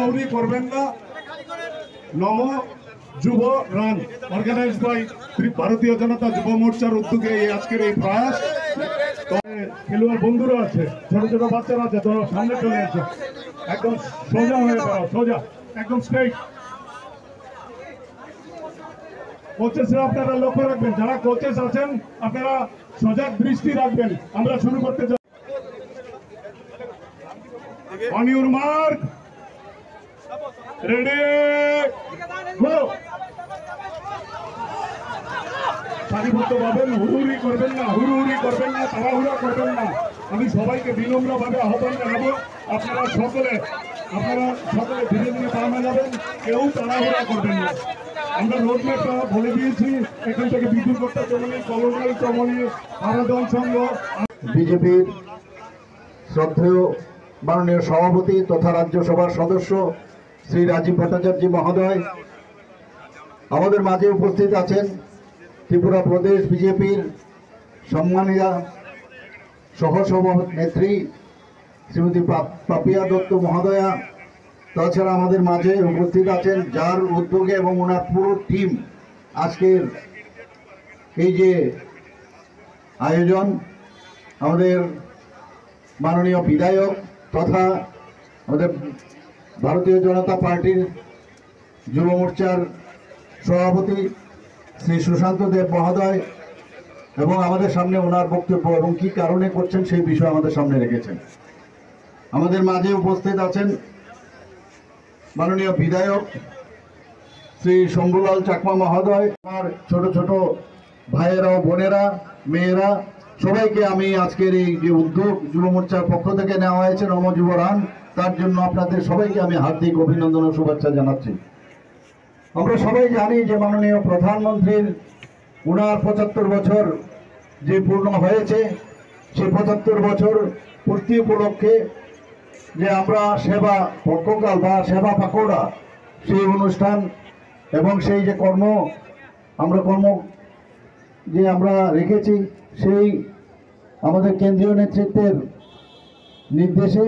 হুড়াহুড়ি করবেন না। নম যুব রান অর্গানাইজড বাই ভারতীয় জনতা যুব মোর্চার উদ্যোগে আজকের এই প্রয়াস। খেলোয়াড় বন্ধুরা আছে, ছোট ছোট বাচ্চারা আছে, তো সামনে চলে আসে, একদম সোজা হয়ে দাঁড়াও, সোজা একদম স্ট্রেইট। কোচেসরা আপনারা লক্ষ্য রাখবেন, যারা কোচেস আছেন আপনারা সজাগ দৃষ্টি রাখবেন। আমরা শুরু করতে চাই। অন ইউর মার্ক, রেডি, গো। সারিবদ্ধ ভাবেন, হুড়ুহুড়ি করবেন না, হুড়ুহুড়ি করবেন না, তাড়াহুড়া করবেন না। আমি সবাইকে বিনম্রভাবে আহ্বান জানাবো, আপনারা সকলে ধীরে ধীরে পাওয়া যাবেন, কেউ তাড়াহুড়া করবেন না। আমরা রোডম্যাপটা বলে দিয়েছি, এখান থেকে বিদ্যুৎ কর্তা চমনি, কলোনিয়াল চমনি, আরাধন সংঘ। বিজেপির শ্রদ্ধেয় মাননীয় সভাপতি তথা রাজ্যসভার সদস্য শ্রী রাজীব ভট্টাচার্য মহোদয়, আমাদের মাঝে উপস্থিত আছেন ত্রিপুরা প্রদেশ বিজেপির সম্মানীয় সহসভানেত্রী শ্রীমতী পাপিয়া দত্ত মহোদয়া। তাছাড়া আমাদের মাঝে উপস্থিত আছেন যার উদ্যোগে এবং ওনার পুরো টিম আজকের এই যে আয়োজন, আমাদের মাননীয় বিধায়ক তথা আমাদের ভারতীয় জনতা পার্টির যুব মোর্চার সভাপতি শ্রী সুশান্ত দেব মহোদয়, এবং আমাদের সামনে ওনার বক্তব্য এবং কি কারণে করছেন সেই বিষয় আমাদের সামনে রেখেছেন। আমাদের মাঝে উপস্থিত আছেন মাননীয় বিধায়ক শ্রী শম্ভুলাল চাকমা মহোদয়। আমার ছোট ছোট ভাইয়েরা ও বোনেরা, মেয়েরা, সবাইকে আমি আজকের এই যে উদ্যোগ যুব মোর্চার পক্ষ থেকে নেওয়া হয়েছে নম যুব রান, তার জন্য আপনাদের সবাইকে আমি হার্দিক অভিনন্দন ও শুভেচ্ছা জানাচ্ছি। আমরা সবাই জানি যে মাননীয় প্রধানমন্ত্রীর ৭৯ বছর যে পূর্ণ হয়েছে, সেই ৭৫ বছর পূর্তি উপলক্ষে যে আমরা সেবা পক্ষকাল বা সেবা পাকোড়া সেই অনুষ্ঠান এবং সেই যে কর্ম যে আমরা রেখেছি, সেই আমাদের কেন্দ্রীয় নেতৃত্বের নির্দেশে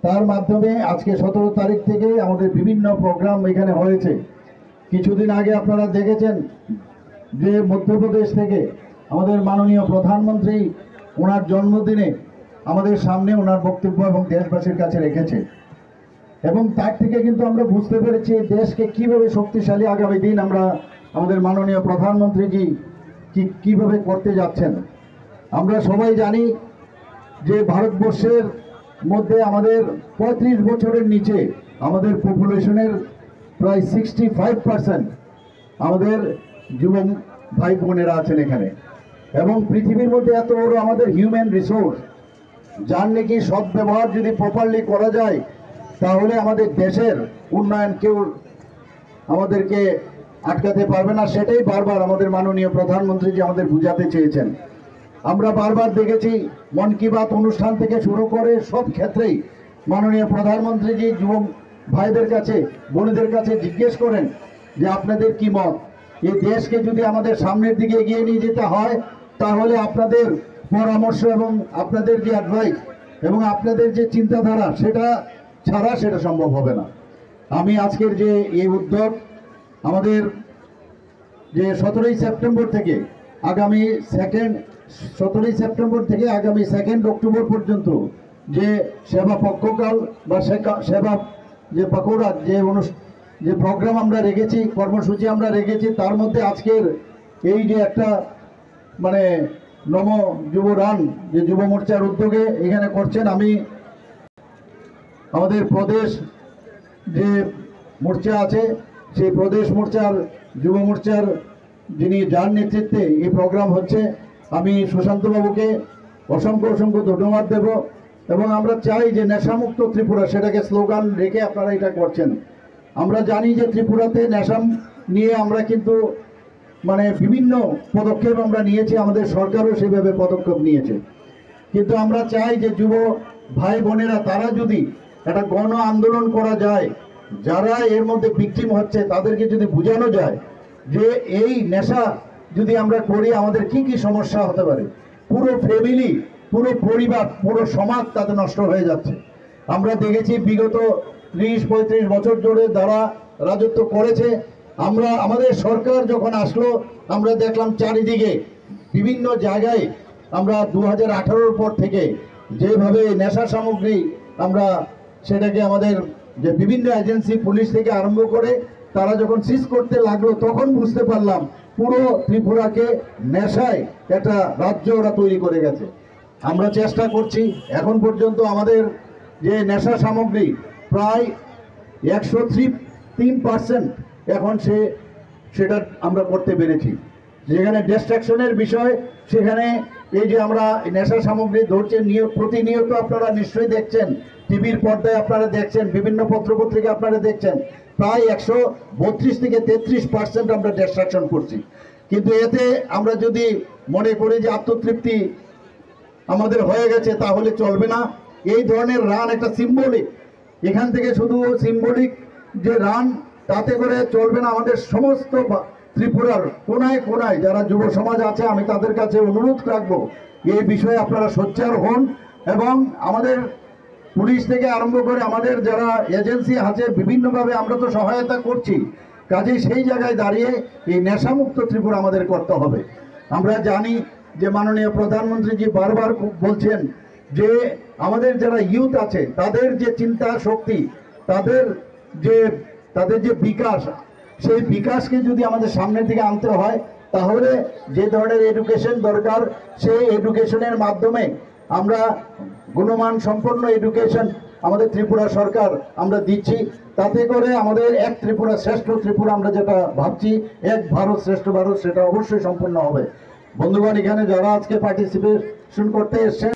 তার মাধ্যমে আজকে ১৭ তারিখ থেকে আমাদের বিভিন্ন প্রোগ্রাম এখানে হয়েছে। কিছুদিন আগে আপনারা দেখেছেন যে মধ্যপ্রদেশ থেকে আমাদের মাননীয় প্রধানমন্ত্রী ওনার জন্মদিনে আমাদের সামনে ওনার বক্তব্য এবং দেশবাসীর কাছে রেখেছে, এবং তার থেকে কিন্তু আমরা বুঝতে পেরেছি দেশকে কিভাবে শক্তিশালী আগামী দিন আমরা আমাদের মাননীয় প্রধানমন্ত্রীজি কিভাবে করতে যাচ্ছেন। আমরা সবাই জানি যে ভারতবর্ষের মধ্যে আমাদের ৩৫ বছরের নিচে আমাদের পপুলেশনের প্রায় 65% আমাদের যুব ভাই বোনেরা আছেন এখানে, এবং পৃথিবীর মধ্যে এত বড় আমাদের হিউম্যান রিসোর্স, যার নাকি সদ্ব্যবহার যদি প্রপারলি করা যায় তাহলে আমাদের দেশের উন্নয়ন কেউ আমাদেরকে আটকাতে পারবে না। সেটাই বারবার আমাদের মাননীয় প্রধানমন্ত্রী যে আমাদের বুঝাতে চেয়েছেন। আমরা বারবার দেখেছি মন কি বাত অনুষ্ঠান থেকে শুরু করে সব ক্ষেত্রেই মাননীয় প্রধানমন্ত্রীজি যুব ভাইদের কাছে, বোনেদের কাছে জিজ্ঞেস করেন যে আপনাদের কি মত, এই দেশকে যদি আমাদের সামনের দিকে এগিয়ে নিয়ে যেতে হয় তাহলে আপনাদের পরামর্শ এবং আপনাদের যে অ্যাডভাইস এবং আপনাদের যে চিন্তাধারা সেটা ছাড়া সেটা সম্ভব হবে না। আমি আজকের যে এই উদ্যোগ আমাদের যে 17ই সেপ্টেম্বর থেকে আগামী 2 অক্টোবর পর্যন্ত যে সেবা পক্ষকাল বা সেবা যে পাকোড়া যে প্রোগ্রাম আমরা রেখেছি, কর্মসূচি আমরা রেখেছি, তার মধ্যে আজকের এই যে একটা মানে নম যুব রান যে যুব মোর্চার উদ্যোগে এখানে করছেন, আমি আমাদের প্রদেশ যে মোর্চা আছে সেই প্রদেশ মোর্চার যুব মোর্চার যার নেতৃত্বে এই প্রোগ্রাম হচ্ছে, আমি সুশান্তবাবুকে অসংখ্য ধন্যবাদ দেব। এবং আমরা চাই যে নেশামুক্ত ত্রিপুরা সেটাকে স্লোগান রেখে আপনারা এটা করছেন। আমরা জানি যে ত্রিপুরাতে নেশা নিয়ে আমরা কিন্তু মানে বিভিন্ন পদক্ষেপ আমরা নিয়েছি, আমাদের সরকারও সেভাবে পদক্ষেপ নিয়েছে, কিন্তু আমরা চাই যে যুব ভাই বোনেরা তারা যদি একটা গণ আন্দোলন করা যায়, যারা এর মধ্যে ভিকটিম হচ্ছে তাদেরকে যদি বোঝানো যায় যে এই নেশা যদি আমরা করি আমাদের কি কি সমস্যা হতে পারে, পুরো ফ্যামিলি, পুরো পরিবার, পুরো সমাজ তাতে নষ্ট হয়ে যাচ্ছে। আমরা দেখেছি বিগত 30-35 বছর ধরে তারা রাজত্ব করেছে। আমরা আমাদের সরকার যখন আসলো আমরা দেখলাম চারিদিকে বিভিন্ন জায়গায় আমরা 2018 পর থেকে যেভাবে নেশা সামগ্রী আমরা সেটাকে আমাদের যে বিভিন্ন এজেন্সি পুলিশ থেকে আরম্ভ করে তারা যখন সিজ করতে লাগলো তখন বুঝতে পারলাম পুরো ত্রিপুরাকে নেশায় একটা রাজ্য ওরা তৈরি করে গেছে। আমরা চেষ্টা করছি এখন পর্যন্ত আমাদের যে নেশা সামগ্রী প্রায় 103% এখন সেটা আমরা করতে পেরেছি। যেখানে ডিস্ট্রাকশনের বিষয় সেখানে এই যে আমরা নেশা সামগ্রী ধরছে প্রতিনিয়ত আপনারা নিশ্চয়ই দেখছেন, টিভির পর্দায় আপনারা দেখছেন, বিভিন্ন পত্রপত্রিকা আপনারা দেখছেন, প্রায় 132 থেকে 33% আমরা ডিস্ট্রাকশন করছি। কিন্তু এতে আমরা যদি মনে করি যে আত্মতৃপ্তি আমাদের হয়ে গেছে তাহলে চলবে না। এই ধরনের রান একটা সিম্বলিক, এখান থেকে শুধু সিম্বলিক যে রান তাতে করে চলবে না। আমাদের সমস্ত ত্রিপুরার কোনায় কোনায় যারা যুব সমাজ আছে আমি তাদের কাছে অনুরোধ রাখবো এই বিষয়ে আপনারা সোচ্চার হন এবং আমাদের পুলিশ থেকে আরম্ভ করে আমাদের যারা এজেন্সি আছে বিভিন্নভাবে আমরা তো সহায়তা করছি, কাজেই সেই জায়গায় দাঁড়িয়ে এই নেশামুক্ত ত্রিপুরা আমাদের করতে হবে। আমরা জানি যে মাননীয় প্রধানমন্ত্রীজি বারবার বলছেন যে আমাদের যারা ইউথ আছে তাদের যে চিন্তা শক্তি, তাদের যে বিকাশ, সেই বিকাশকে যদি আমাদের সামনের দিকে আনতে হয় তাহলে যে ধরনের এডুকেশন দরকার সেই এডুকেশনের মাধ্যমে আমরা গুণমান সম্পন্ন এডুকেশন আমাদের ত্রিপুরা সরকার আমরা দিচ্ছি। তাতে করে আমাদের এক ত্রিপুরা শ্রেষ্ঠ ত্রিপুরা আমরা যেটা ভাবছি, এক ভারত শ্রেষ্ঠ ভারত, সেটা অবশ্যই সম্পূর্ণ হবে। বন্ধুগণ, এখানে যারা আজকে পার্টিসিপেশন করতে এসছেন